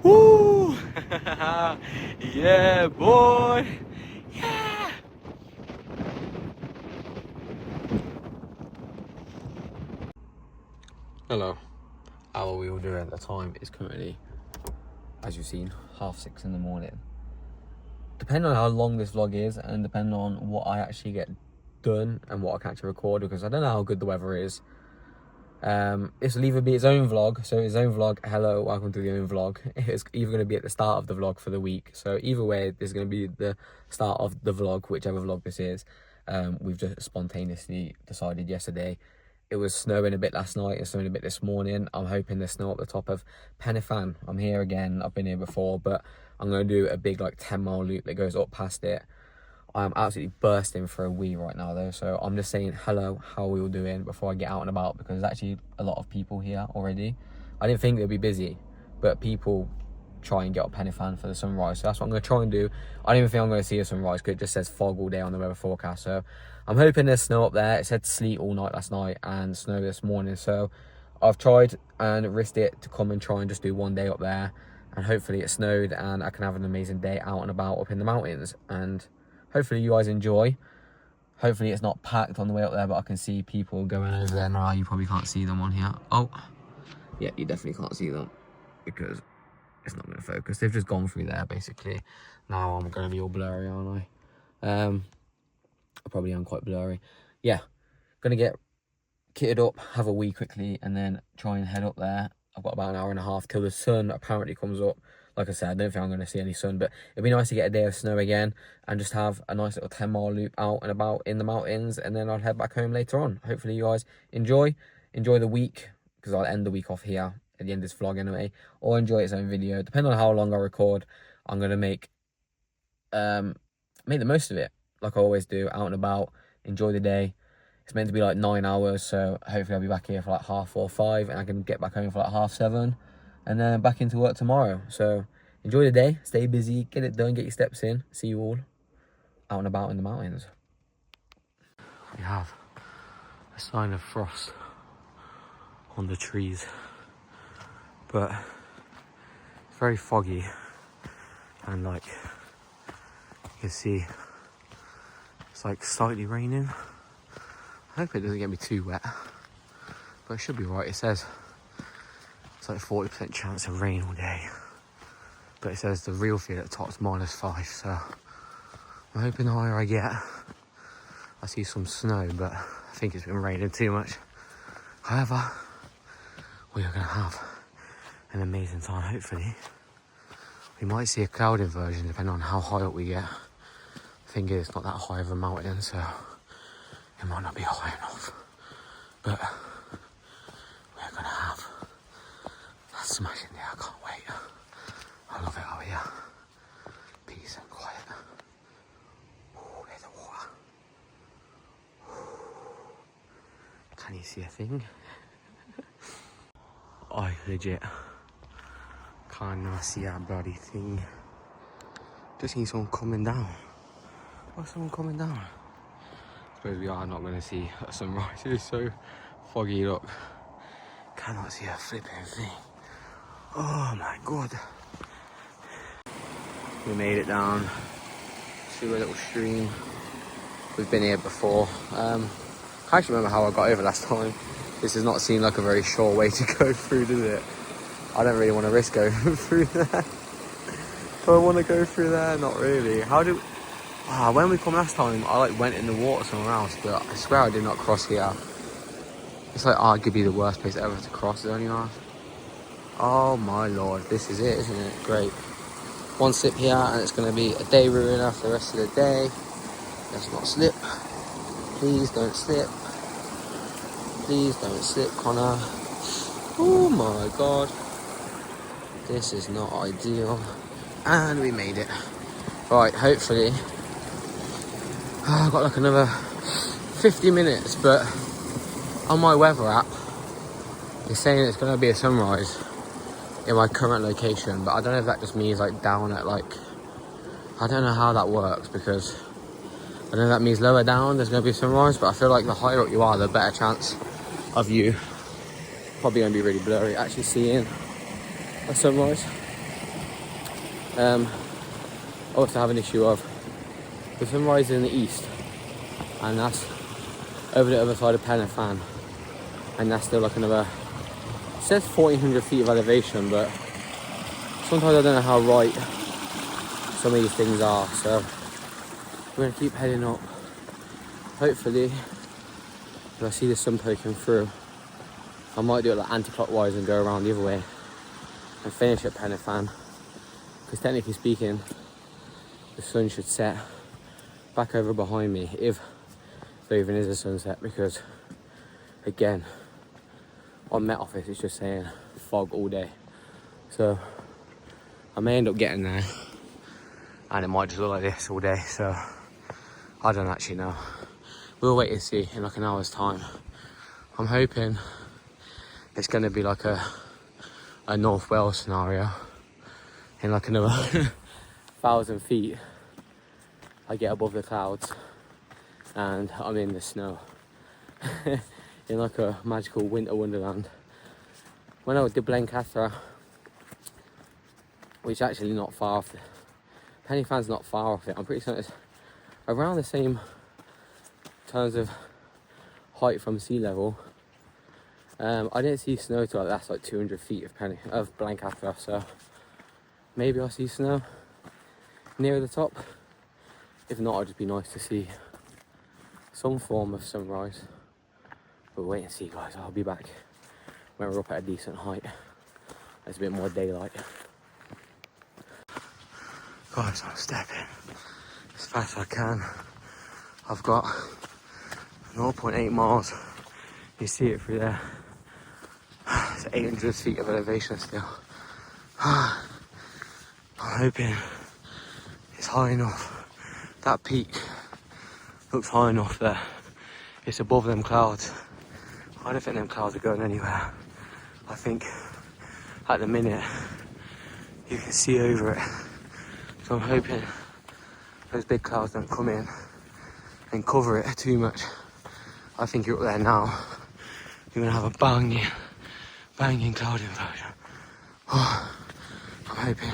Woo! Yeah, boy! Yeah! Hello. How are we all doing? The time is currently, as you've seen, 6:30 in the morning. Depending on how long this vlog is and depending on what I actually get done and what I can actually record, because I don't know how good the weather is. This will either be its own vlog, so its own vlog, hello, welcome to the own vlog. It's either going to be at the start of the vlog for the week, so either way, this is going to be the start of the vlog, whichever vlog this is. We've just spontaneously decided yesterday. It was snowing a bit last night, it's snowing a bit this morning. I'm hoping there's snow at the top of Penifan. I'm here again, I've been here before, but I'm going to do a big like 10-mile loop that goes up past it. I'm absolutely bursting for a wee right now though, so I'm just saying hello, how are we all doing before I get out and about, because there's actually a lot of people here already. I didn't think they'd be busy, but people try and get up Penifan for the sunrise, so that's what I'm going to try and do. I don't even think I'm going to see a sunrise because it just says fog all day on the weather forecast, so I'm hoping there's snow up there. It said sleet all night last night and snow this morning, so I've tried and risked it to come and try and just do one day up there, and hopefully it snowed and I can have an amazing day out and about up in the mountains, and hopefully you guys enjoy. Hopefully it's not packed on the way up there, but I can see people going over there now. You probably can't see them on here. Oh, yeah, you definitely can't see them because it's not going to focus. They've just gone through there, basically. Now I'm going to be all blurry, aren't I? I probably am quite blurry. Yeah, going to get kitted up, have a wee quickly, and then try and head up there. I've got about an hour and a half till the sun apparently comes up. Like I said, I don't think I'm going to see any sun, but it'd be nice to get a day of snow again and just have a nice little 10-mile loop out and about in the mountains, and then I'll head back home later on. Hopefully you guys enjoy the week, because I'll end the week off here at the end of this vlog anyway, or enjoy its own video. Depending on how long I record, I'm going to make the most of it, like I always do, out and about, enjoy the day. It's meant to be like 9 hours, so hopefully I'll be back here for like 4:30, 5, and I can get back home for like 7:30, and then back into work tomorrow. So enjoy the day, stay busy, get it done, get your steps in. See you all out and about in the mountains. We have a sign of frost on the trees, but it's very foggy, and like you can see it's like slightly raining. I hope it doesn't get me too wet, but it should be right. It says it's like 40% chance of rain all day, but it says the real feel at the top is -5, so I'm hoping the higher I get, I see some snow, but I think it's been raining too much. However, we are going to have an amazing time, hopefully. We might see a clouded version depending on how high up we get. The thing is, it's not that high of a mountain, so it might not be high enough, but we're gonna have a smashing day. I can't wait. I love it out here. Peace and quiet. Ooh, there's the water. Ooh. Can you see a thing? I legit can't see a bloody thing. Just see someone coming down. What's someone coming down? I suppose we are not going to see a sunrise. It is so foggy, look. Cannot see a flipping thing. Oh my god. We made it down to a little stream. We've been here before. I can't actually remember how I got over last time. This does not seem like a very sure way to go through, does it? I don't really want to risk going through there. Do I want to go through there? Not really. When we come last time, I like went in the water somewhere else, but I swear I did not cross here. It's like arguably the worst place ever to cross, is only ours. Oh my lord, this is it, isn't it? Great. One slip here and it's going to be a day ruiner for the rest of the day. Let's not slip. Please don't slip. Please don't slip, Connor. Oh my god. This is not ideal. And we made it. Right, hopefully I've got like another 50 minutes, but on my weather app it's saying it's going to be a sunrise in my current location, but I don't know if that just means like down at like, I don't know how that works, because I know that means lower down there's going to be a sunrise, but I feel like the higher up you are, the better chance of you probably going to be really blurry actually seeing a sunrise. I also have an issue of the sunrise in the east, and that's over the other side of Pen and Fan, and that's still like another, it says 1400 feet of elevation, but sometimes I don't know how right some of these things are, so we're going to keep heading up. Hopefully, if I see the sun poking through, I might do it like anti-clockwise and go around the other way and finish at Pen and Fan, because technically speaking, the sun should set back over behind me if there even is a sunset, because again, on Met Office it's just saying fog all day, so I may end up getting there and it might just look like this all day, so I don't actually know. We'll wait and see in like an hour's time. I'm hoping it's going to be like a North Wales scenario. In like another 1,000 feet, I get above the clouds and I'm in the snow. In like a magical winter wonderland. When I did Blencathra, which actually not far off, Pen y Fan's not far off it, I'm pretty certain it's around the same terms of height from sea level. I didn't see snow till like, that's like 200 feet of Blencathra, so maybe I'll see snow near the top. If not, it'll just be nice to see some form of sunrise. But wait and see, guys. I'll be back when we're up at a decent height. There's a bit more daylight. Guys, I'm stepping as fast as I can. I've got 0.8 miles. You see it through there. It's 800 feet of elevation still. I'm hoping it's high enough. That peak looks high enough that it's above them clouds. I don't think them clouds are going anywhere. I think at the minute you can see over it. So I'm hoping those big clouds don't come in and cover it too much. I think you're up there now. You're gonna have a banging cloud inversion. Oh, I'm hoping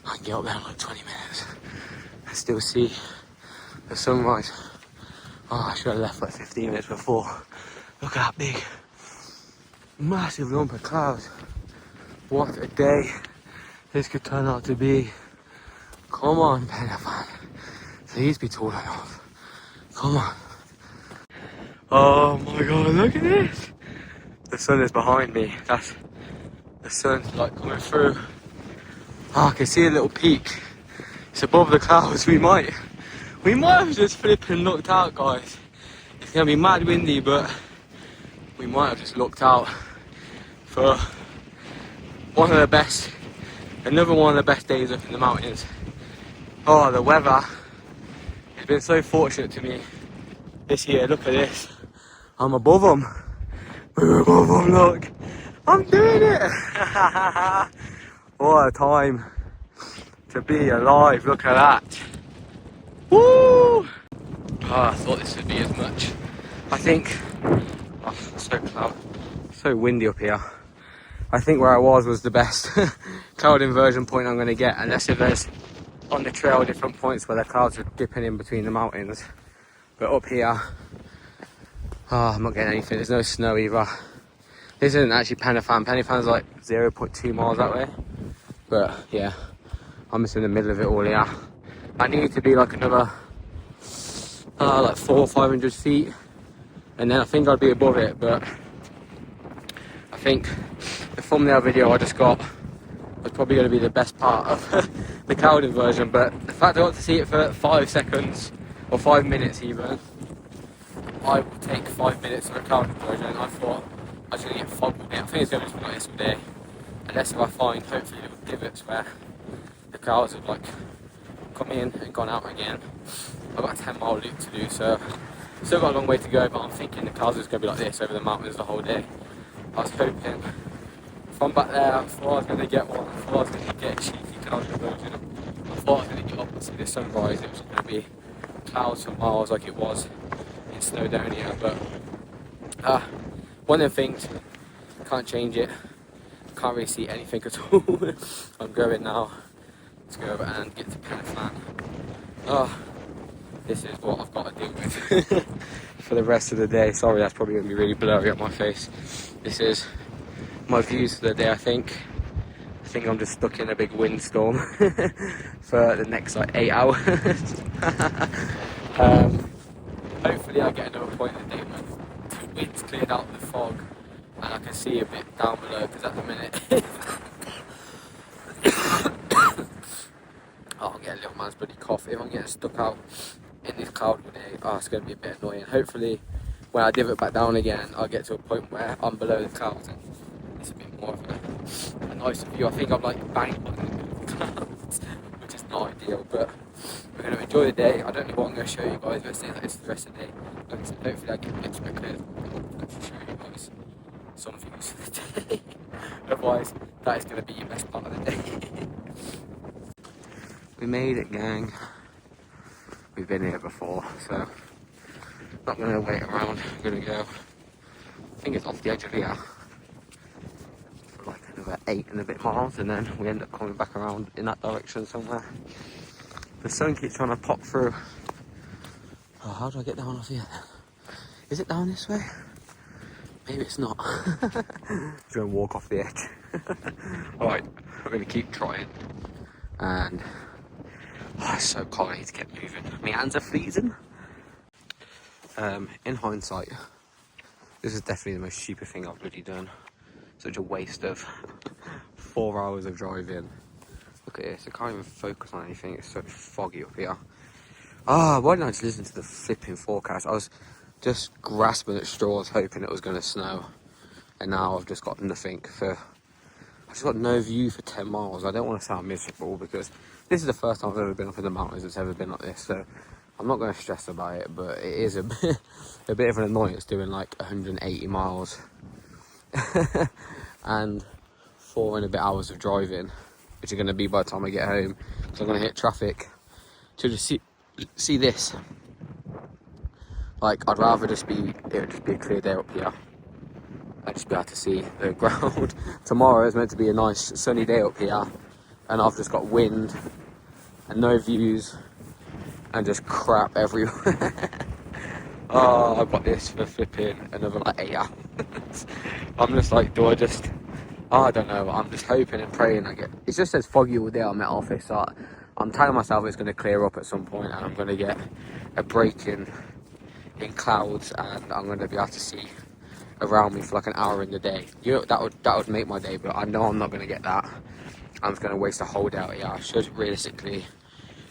I can get up there in like 20 minutes and still see the sunrise. Oh, I should have left like 15 minutes before. Look at that big, massive lump of clouds. What a day this could turn out to be. Come on, Pen y Fan. Please be tall enough. Come on. Oh my god, look at this. The sun is behind me. That's the sun's like coming through. Oh, I can see a little peak. It's above the clouds. We might have just flipping looked out, guys. It's gonna be mad windy, but we might have just looked out for another one of the best days up in the mountains. Oh, the weather has been so fortunate to me this year. Look at this. I'm above them. We're above them, look. I'm doing it. What a time to be alive. Look at that. Woo! Oh, I thought this would be as much. I think, oh, it's so cloud, so windy up here. I think where I was the best cloud inversion point I'm going to get, unless if there's on the trail different points where the clouds are dipping in between the mountains. But up here, oh, I'm not getting anything. There's no snow either. This isn't actually Pen y Fan. Pen y Fan's like 0.2 miles that way. But yeah, I'm just in the middle of it all here. I need to be like another like 400 or 500 feet, and then I think I'd be above it. But I think the thumbnail video I just got was probably going to be the best part of the cloud inversion. But the fact I got to see it for 5 seconds or 5 minutes even, I will take 5 minutes of a cloud inversion. I thought I was going to get fog all day. I think it's going to be like this all day, unless if I find hopefully little divots where the clouds have like come in and gone out again. I've got a 10-mile loop to do, so still got a long way to go, but I'm thinking the clouds are going to be like this over the mountains the whole day. I was hoping from back there, I thought I was going to get one. I thought I was going to get a cheeky cloud inversion. I thought I was going to get up and see the sunrise. It was going to be clouds for miles like it was in Snowdonia, but one of the things, can't change it. Can't really see anything at all. I'm going now. to go and get to Penflan. Oh, this is what I've got to deal with for the rest of the day. Sorry, that's probably going to be really blurry on my face. This is my views for the day, I think. I think I'm just stuck in a big windstorm for the next like 8 hours. Hopefully I get another point in the day when the wind's cleared out the fog and I can see a bit down below, because at the minute oh, I'm getting a little man's bloody cough. If I'm getting stuck out in this cloud today, oh, it's going to be a bit annoying. Hopefully when I divot back down again, I'll get to a point where I'm below the clouds and it's a bit more of a nicer view. I think I'm like bang on the clouds, which is not ideal, but we're going to enjoy the day. I don't know what I'm going to show you guys, but it's the rest of the day. Like I said, hopefully I can get some clear. I'll show you guys some views for the day. Otherwise, that is going to be your best part of the day. We made it, gang. We've been here before, so not going to wait around. We're going to go, I think it's off the edge of here, for like another 8 and a bit miles, and then we end up coming back around in that direction somewhere. The sun keeps trying to pop through. Oh, how do I get down off here? Is it down this way? Maybe it's not. Just going to walk off the edge. Alright, we're going to keep trying. And it's so cold, I need to get moving. My hands are freezing. In hindsight, this is definitely the most stupid thing I've bloody done. Such a waste of 4 hours of driving. Look at this, I can't even focus on anything, it's so foggy up here. Why didn't I just listen to the flipping forecast? I was just grasping at straws hoping it was going to snow. And now I've just got nothing I've just got no view for 10 miles. I don't want to sound miserable because this is the first time I've ever been up in the mountains that's ever been like this. So I'm not going to stress about it, but it is a bit of an annoyance doing like 180 miles. And 4 and a bit hours of driving, which are going to be by the time I get home, because I'm going to hit traffic. To just see this, like I'd rather it would just be a clear day up here. I'd just be able to see the ground. Tomorrow is meant to be a nice sunny day up here, and I've just got wind and no views and just crap everywhere. Oh, I've got this for flipping another like 8 hours. I'm just like, I don't know, I'm just hoping and praying it just says foggy all day on my office, so I'm telling myself it's going to clear up at some point and I'm going to get a break in clouds and I'm going to be able to see around me for like an hour in the day. You know, that would make my day, but I know I'm not going to get that. I'm just going to waste a whole day out here. I should realistically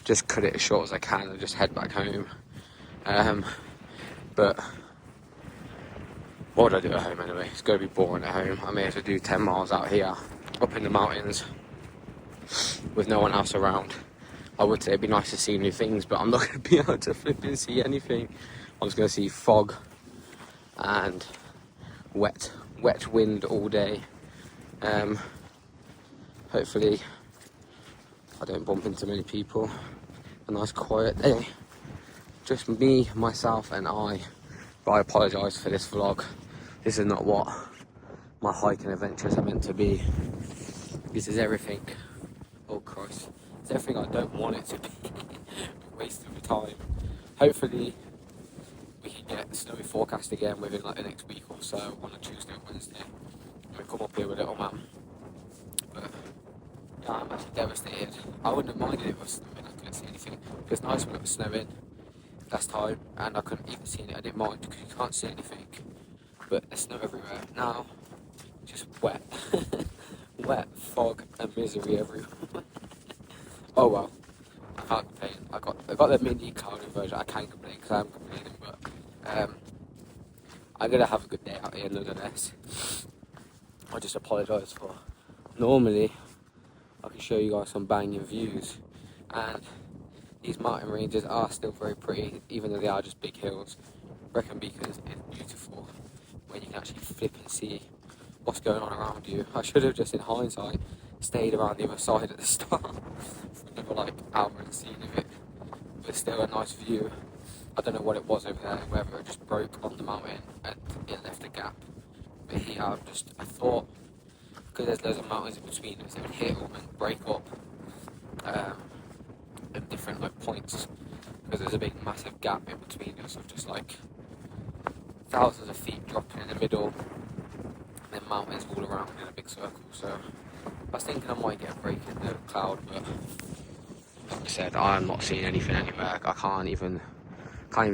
just cut it as short as I can and just head back home. But what would I do at home anyway? It's going to be boring at home. I may have to do 10 miles out here, up in the mountains, with no one else around. I would say it'd be nice to see new things, but I'm not going to be able to flip and see anything. I'm just going to see fog and wet wind all day. Hopefully I don't bump into many people. A nice quiet day. Just me, myself and I. But I apologise for this vlog. This is not what my hiking adventures are meant to be. This is everything. Oh Christ. It's everything I don't want it to be. Waste of time. Hopefully we can get a snowy forecast again within like the next week or so on a Tuesday or Wednesday. And we come up here with little man. But yeah, I'm actually devastated. I wouldn't have minded if it was snowing, I couldn't see anything. It was nice when it was snowing last time and I couldn't even see it. I didn't mind because you can't see anything. But there's snow everywhere. Now, just wet. Wet, fog and misery everywhere. Oh well, I can't complain. I got the mini cloudy version. I can't complain because I'm complaining, but I'm gonna have a good day out here nonetheless. I just apologise for. Normally, I can show you guys some banging views, and these mountain ranges are still very pretty, even though they are just big hills. Brecon Beacon is beautiful when you can actually flip and see what's going on around you. I should have just, in hindsight, stayed around the other side at the start for another like hour and seen if it was still a nice view. I don't know what it was over there, whether it just broke on the mountain and it left a gap. But here I thought, because there's loads of mountains in between us, it would hit them and break up. at different like points, because there's a big massive gap in between us of just like thousands of feet dropping in the middle, and then mountains all around in a big circle. So I was thinking I might get a break in the cloud, but like I said, I'm not seeing anything anywhere. I can't even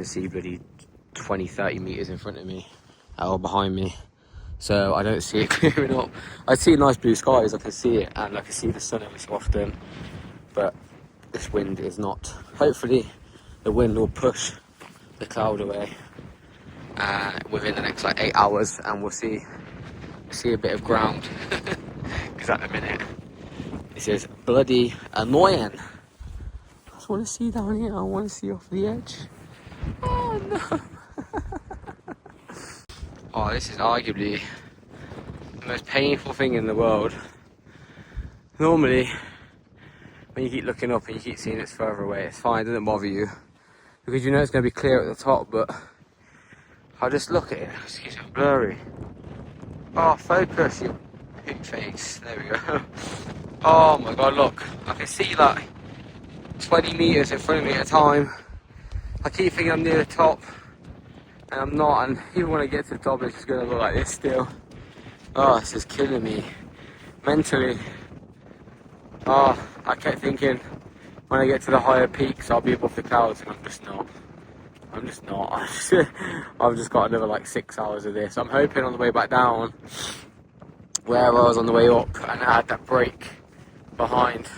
see bloody 20-30 meters in front of me or behind me, so I don't see it clearing up. I see nice blue skies, I can see it, and I can see the sun every so often, but this wind is not. Hopefully the wind will push the cloud away within the next like 8 hours, and we'll see a bit of ground, because at the minute this is bloody annoying. I just want to see down here. I want to see off the edge. Oh no. Oh, this is arguably the most painful thing in the world. Normally when you keep looking up and you keep seeing it's further away, it's fine, it doesn't bother you, because you know it's going to be clear at the top, but I just look at it, it keeps getting blurry. Oh, focus, you pig face. There we go. Oh my god, look. I can see like 20 meters in front of me at a time. I keep thinking I'm near the top, and I'm not, and even when I get to the top, it's just going to look like this still. Oh, this is killing me mentally. Oh, I kept thinking when I get to the higher peaks, I'll be above the clouds, and I'm just not. I've just got another like 6 hours of this. I'm hoping on the way back down, where I was on the way up, and I had that break behind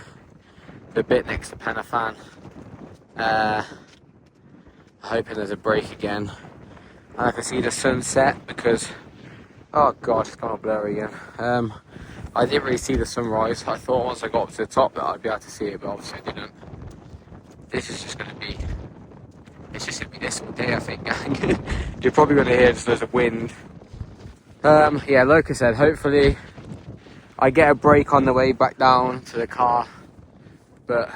the bit next to Penafan. Hoping there's a break again, and I can see the sunset, because oh god, it's gone all blurry again. I didn't really see the sunrise. I thought once I got up to the top that I'd be able to see it, but obviously I didn't. This is just going to be, it's just going to be this all day, I think. You're probably going to hear just there's a wind. Yeah, like I said, hopefully I get a break on the way back down to the car, but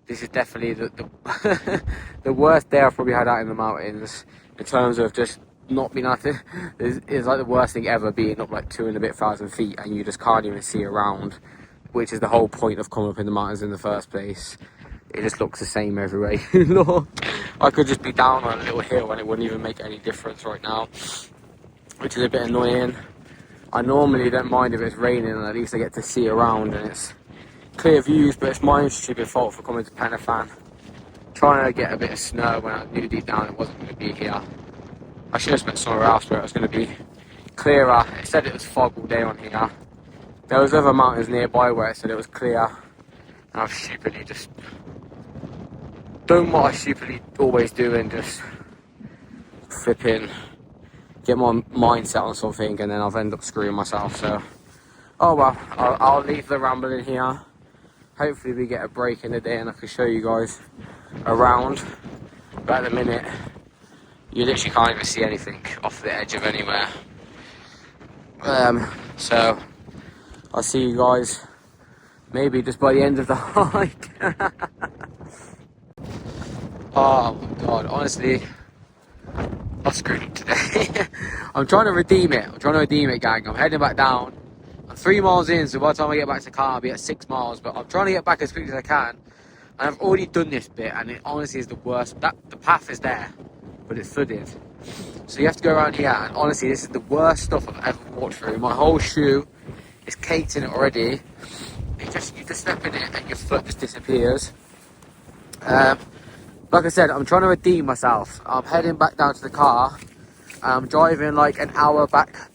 this is definitely the the worst day I've probably had out in the mountains, in terms of just not being able to. It's like the worst thing ever, being up like 2 and a bit thousand feet and you just can't even see around, which is the whole point of coming up in the mountains in the first place. It just looks the same everywhere you look. I could just be down on a little hill and it wouldn't even make any difference right now, which is a bit annoying. I normally don't mind if it's raining, and at least I get to see around and it's clear views, but it's my own stupid fault for coming to Penafan, trying to get a bit of snow when I knew deep down it wasn't going to be here. I should have spent somewhere else where it was going to be clearer. It said it was fog all day on here. There was other mountains nearby where it said it was clear, and I've stupidly just done what I stupidly always do, and just flipping get my mindset on something, and then I've ended up screwing myself. So oh well, I'll leave the rambling here. Hopefully we get a break in the day and I can show you guys around, but at the minute you literally can't even see anything off the edge of anywhere. So I'll see you guys maybe just by the end of the hike. Oh my god, honestly, I've screwed it today. I'm trying to redeem it, gang. I'm heading back down. I'm 3 miles in, so by the time I get back to the car, I'll be at 6 miles, but I'm trying to get back as quickly as I can. And I've already done this bit, and it honestly is the worst. The path is there, but it's flooded. So you have to go around here, and honestly, this is the worst stuff I've ever walked through. My whole shoe is caked in it already. You just step in it, and your foot just disappears. Like I said, I'm trying to redeem myself. I'm heading back down to the car. I'm driving like an hour back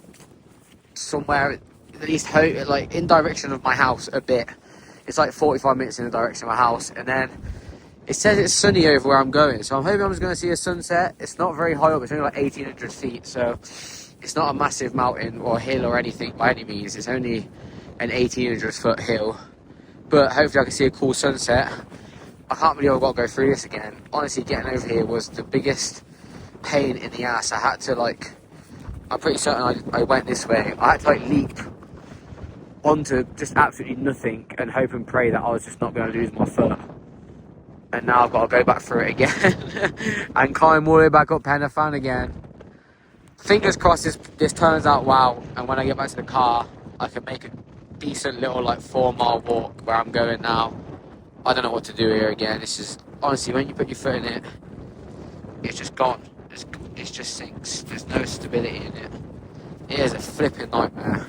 somewhere, at least like in direction of my house a bit. It's like 45 minutes in the direction of my house, and then it says it's sunny over where I'm going, so I'm hoping I'm just going to see a sunset. It's not very high up, it's only like 1,800 feet, so it's not a massive mountain or hill or anything by any means. It's only an 1,800 foot hill, but hopefully I can see a cool sunset. I can't believe I've got to go through this again. Honestly, getting over here was the biggest pain in the ass. I had to I'm pretty certain I went this way. I had to leap onto just absolutely nothing and hope and pray that I was just not going to lose my foot. And now I've got to go back through it again and climb all the way back up Penafan again. Fingers crossed this turns out well, and when I get back to the car, I can make a decent little 4 mile walk where I'm going now. I don't know what to do here again. This is, honestly, when you put your foot in it, it's just gone. It just sinks. There's no stability in it. It is a flipping nightmare.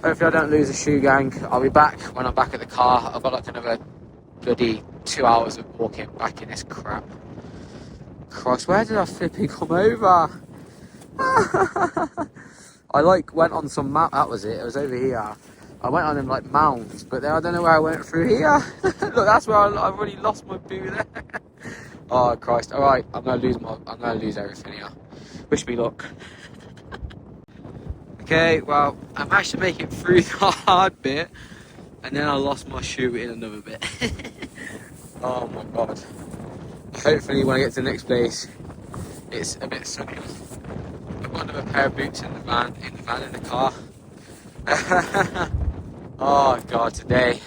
Hopefully I don't lose a shoe, gang. I'll be back when I'm back at the car. I've got like another bloody 2 hours of walking back in this crap. Christ, where did I flipping come over? I like went on some mount. That was it. It was over here. I went on them like mounds, but then I don't know where I went through here. Look, that's where I've already lost my boot there. Oh Christ! All right, I'm gonna lose everything here. Wish me luck. Okay, well, I managed to make it through the hard bit, and then I lost my shoe in another bit. Oh my God. Hopefully when I get to the next place, it's a bit sunny. I've got another pair of boots in the car. Oh God, today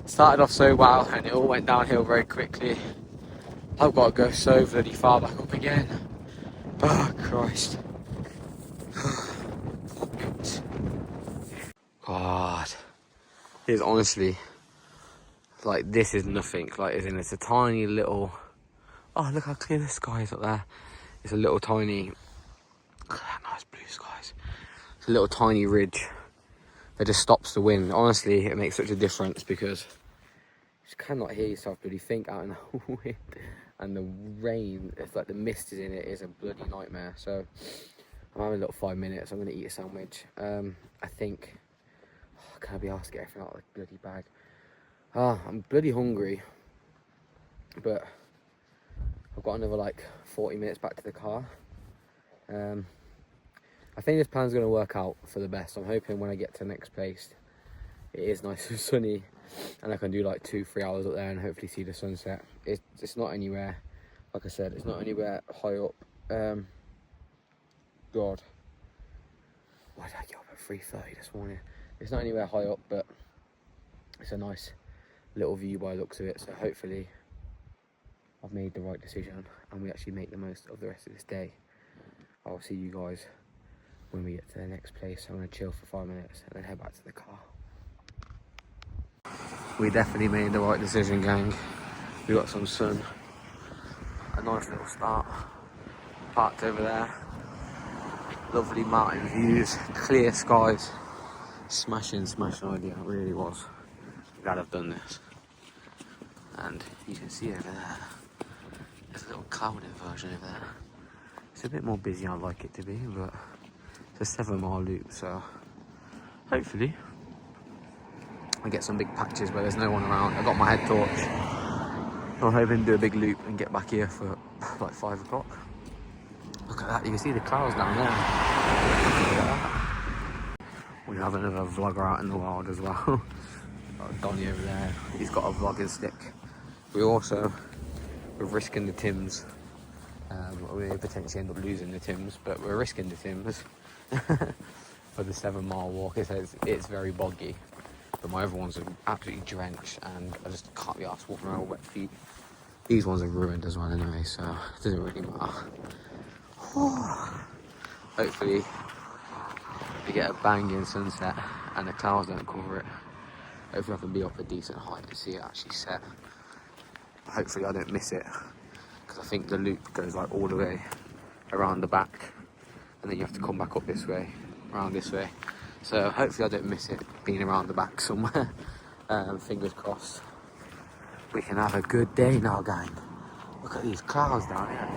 started off so well, and it all went downhill very quickly. I've got to go so bloody far back up again. Oh Christ. God, it's honestly like, this is nothing. Like, as in, it's a tiny little. Oh, look how clear the sky is up there. It's a little tiny. Look at that nice blue skies. It's a little tiny ridge that just stops the wind. Honestly, it makes such a difference because you just cannot hear yourself bloody think out in the wind, and the rain. It's like the mist is in it. Is a bloody nightmare. So I'm having a little 5 minutes. I'm gonna eat a sandwich. I think. Can I be asked to get everything out of the bloody bag? I'm bloody hungry, but I've got another like 40 minutes back to the car. I think this plan's going to work out for the best. I'm hoping when I get to the next place, it is nice and sunny, and I can do like 2-3 hours up there and hopefully see the sunset. It's not anywhere, like I said, it's not anywhere high up. God, why did I get up at 3:30 this morning? It's not anywhere high up, but it's a nice little view by the looks of it. So hopefully I've made the right decision and we actually make the most of the rest of this day. I'll see you guys when we get to the next place. I'm going to chill for 5 minutes and then head back to the car. We definitely made the right decision, gang. We got some sun, a nice little start, parked over there, lovely mountain views, clear skies. Smashing idea, it really was. Glad I've done this. And you can see over there, there's a little clouded version over there. It's a bit more busy than I'd like it to be, but it's a 7-mile loop, so hopefully I get some big patches where there's no one around. I've got my head torch. I'm hoping to do a big loop and get back here for like 5 o'clock. Look at that, you can see the clouds down there. Look at that. We have another vlogger out in the wild as well. Got Donnie over there, he's got a vlogging stick. We're risking the Tims. We may potentially end up losing the Tims, but we're risking the Tims for the 7-mile walk. It's very boggy, but my other ones are absolutely drenched and I just can't be arsed walking around with wet feet. These ones are ruined as well anyway, so it doesn't really matter. Hopefully we get a banging sunset and the clouds don't cover it. Hopefully I can be up a decent height to see it actually set. Hopefully I don't miss it, because I think the loop goes like all the way around the back and then you have to come back up this way, around this way. So hopefully I don't miss it being around the back somewhere. Fingers crossed. We can have a good day now, gang. Look at these clouds down here.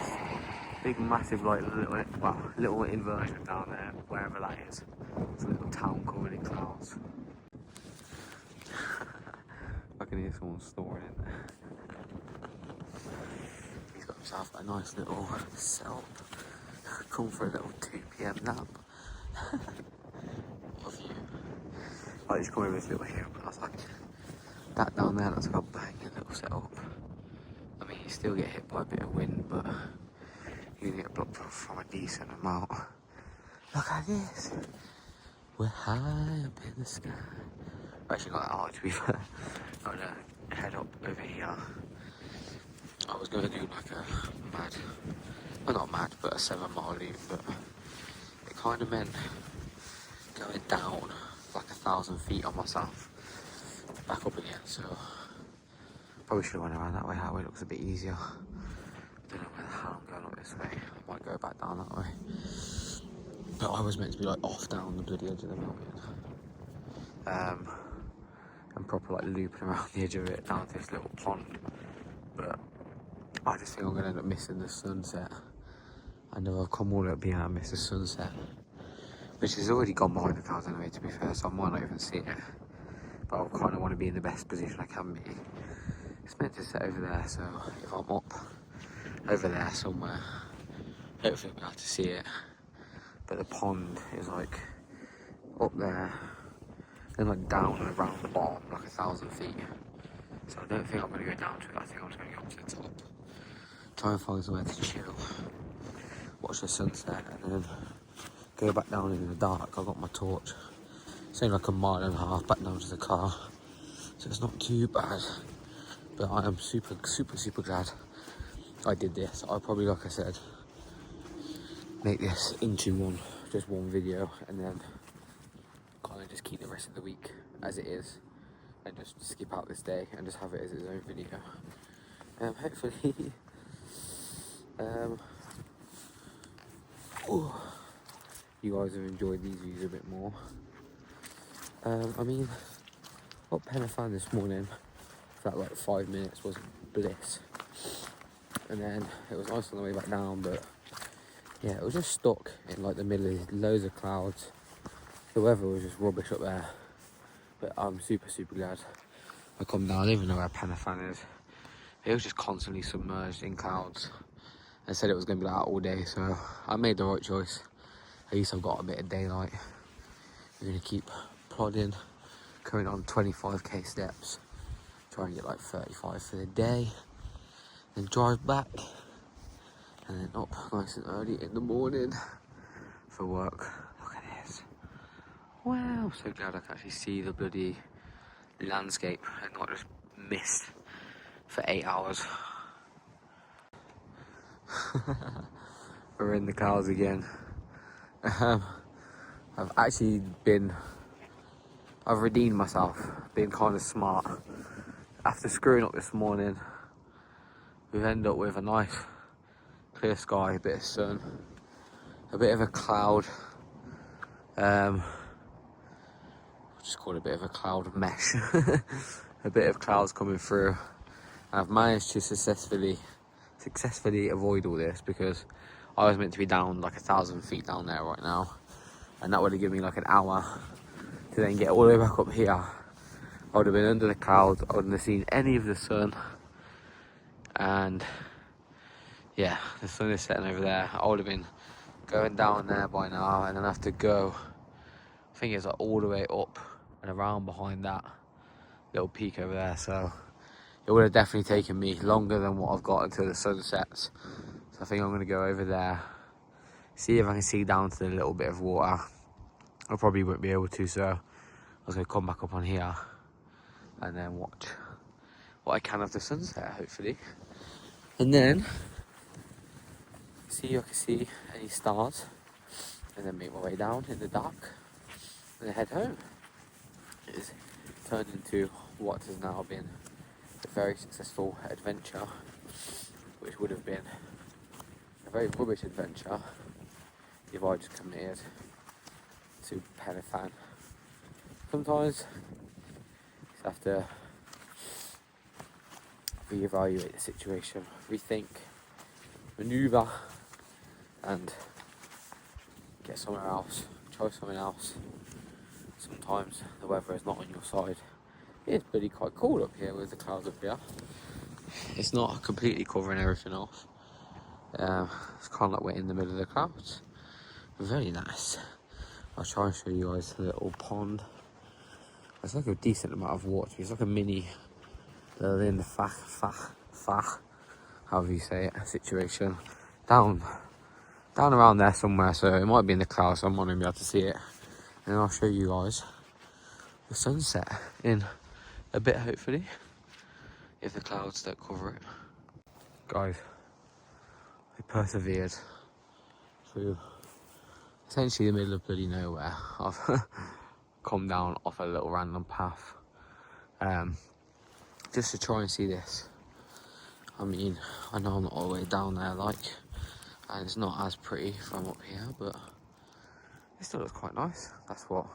Big massive like little inversion down there, wherever that is. It's a little town covered in clouds. I can hear someone snoring in there. He's got himself a nice little setup. Come for a little 2 PM nap. What a view. I just come over this little hill, but I was like, that down there looks like a banging little setup. I mean, you still get hit by a bit of wind, but you can get blocked from a decent amount. Look at this. We're high up in the sky. Actually not that high, to be fair. I'm gonna head up over here. I was gonna do like a mad, well not mad, but a 7-mile loop, but it kind of meant going down like 1,000 feet on myself, back up again, so Probably should have went around that way. That way looks a bit easier. Don't know where the hell I'm going up this way. I might go back down that way. But I was meant to be like off down the bloody edge of the mountain. And proper like looping around the edge of it down to this little pond. But I just think I'm going to end up missing the sunset. And if I've come all the way up here and miss the sunset, which has already gone behind the clouds anyway, to be fair, so I might not even see it. But I kind of want to be in the best position I can be. It's meant to set over there, so if I'm up over there somewhere, hopefully I'll be able to see it. But the pond is like up there, then like down and around the bottom, like 1,000 feet. So I don't think I'm going to go down to it. I think I'm just going to go up to the top, try and find somewhere to chill, watch the sunset, and then go back down in the dark. I've got my torch. It's only like a mile and a half back down to the car, so it's not too bad. But I am super glad I did this. I'll probably, like I said, make this into just one video, and then kind of just keep the rest of the week as it is, and just skip out this day and just have it as its own video. Hopefully, you guys have enjoyed these views a bit more. I mean, up Penafan this morning for that like 5 minutes was bliss, and then it was nice on the way back down, but yeah, it was just stuck in like the middle of loads of clouds. The weather was just rubbish up there, but I'm super glad I come down. I don't even know where Penafan is. It was just constantly submerged in clouds. I said it was going to be like that all day, so I made the right choice. At least I've got a bit of daylight. We're going to keep plodding, going on 25k steps, try and get like 35 for the day, then drive back, and then up nice and early in the morning for work. Look at this. Wow, so glad I can actually see the bloody landscape and not just mist for 8 hours. We're in the clouds again. I've redeemed myself, being kind of smart. After screwing up this morning, we've ended up with a nice clear sky, a bit of sun, a bit of a cloud, just call it a bit of a cloud mesh, a bit of clouds coming through. And I've managed to successfully avoid all this, because I was meant to be down like 1,000 feet down there right now, and that would have given me like an hour to then get all the way back up here. I would have been under the clouds, I wouldn't have seen any of the sun, and yeah, the sun is setting over there. I would have been going down there by now, and then I have to go, I think it's like all the way up and around behind that little peak over there, so it would have definitely taken me longer than what I've got until the sun sets. So I think I'm going to go over there, see if I can see down to the little bit of water. I probably won't be able to, so I was going to come back up on here and then watch what I can of the sunset, hopefully. And then see if I can see any stars, and then make my way down in the dark and then head home. It's turned into what has now been a very successful adventure, which would have been a very rubbish adventure if I just committed to Penafan. Sometimes you have to reevaluate the situation, rethink, manoeuvre, and get somewhere else, try something else. Sometimes the weather is not on your side. It's pretty quite cool up here with the clouds up here. It's not completely covering everything off. It's kind of like we're in the middle of the clouds. Very nice. I'll try and show you guys the little pond. It's like a decent amount of water. It's like a mini in the fach, however you say it, situation. Down around there somewhere, so it might be in the clouds, so I'm not going to be able to see it. And I'll show you guys the sunset in a bit, hopefully, if the clouds don't cover it. Guys, we persevered through essentially the middle of bloody nowhere. I've come down off a little random path, just to try and see this. I mean, I know I'm not all the way down there, like, and it's not as pretty from up here, but it still looks quite nice. That's what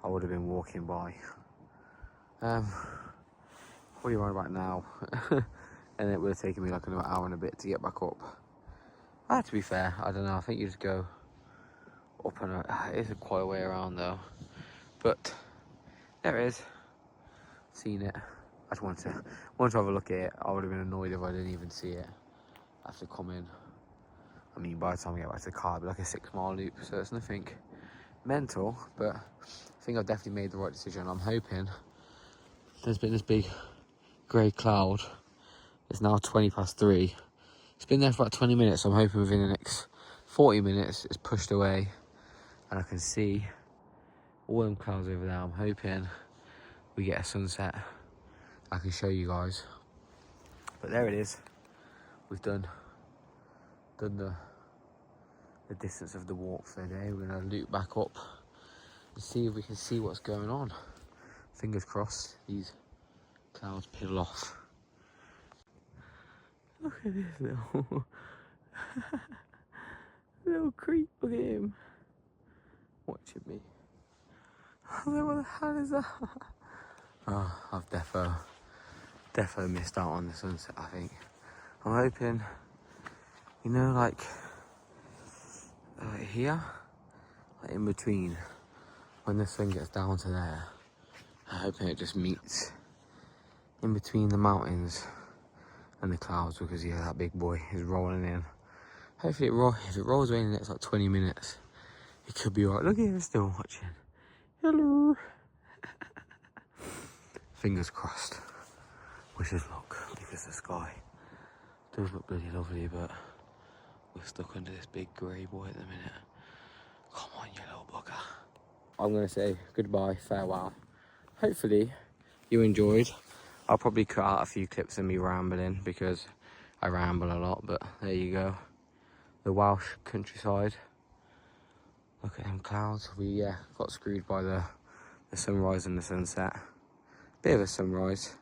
I would have been walking by. What are you on about now? And it would have taken me like another hour and a bit to get back up. To be fair, I don't know, I think you just go up and it is quite a way around though. But there it is. Seen it. I just wanted to have a look at it. I would have been annoyed if I didn't even see it after coming. I mean, by the time I get back to the car, it'll be like a 6-mile loop, so it's nothing mental, but I think I've definitely made the right decision. I'm hoping. There's been this big grey cloud. It's now 3:20. It's been there for about 20 minutes, so I'm hoping within the next 40 minutes it's pushed away and I can see all them clouds over there. I'm hoping we get a sunset. I can show you guys. But there it is. We've done the distance of the walk for the day. We're gonna loop back up and see if we can see what's going on. Fingers crossed these clouds peel off. Look at this little creep. Look at him watching me. What the hell is that? Oh, I've defo missed out on the sunset, I think. I'm hoping, you know, like here, like in between, when the sun gets down to there, I'm hoping it just meets in between the mountains and the clouds, because yeah, that big boy is rolling in. Hopefully if it rolls away in the next like 20 minutes, it could be alright. Look at him still watching. Hello. Fingers crossed. Wish us luck, because the sky does look bloody lovely, but we're stuck under this big grey boy at the minute. Come on, you little bugger. I'm going to say goodbye, farewell. Hopefully you enjoyed. I'll probably cut out a few clips of me rambling, because I ramble a lot, but there you go. The Welsh countryside. Look at them clouds. We got screwed by the sunrise and the sunset. Bit of a sunrise.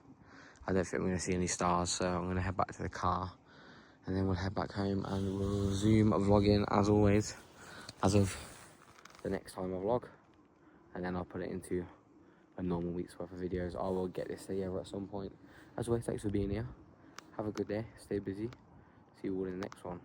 I don't think we're going to see any stars, so I'm going to head back to the car and then we'll head back home and we'll resume vlogging as always, as of the next time I vlog, and then I'll put it into a normal week's worth of videos. I will get this together at some point. As always, thanks for being here. Have a good day, stay busy, see you all in the next one.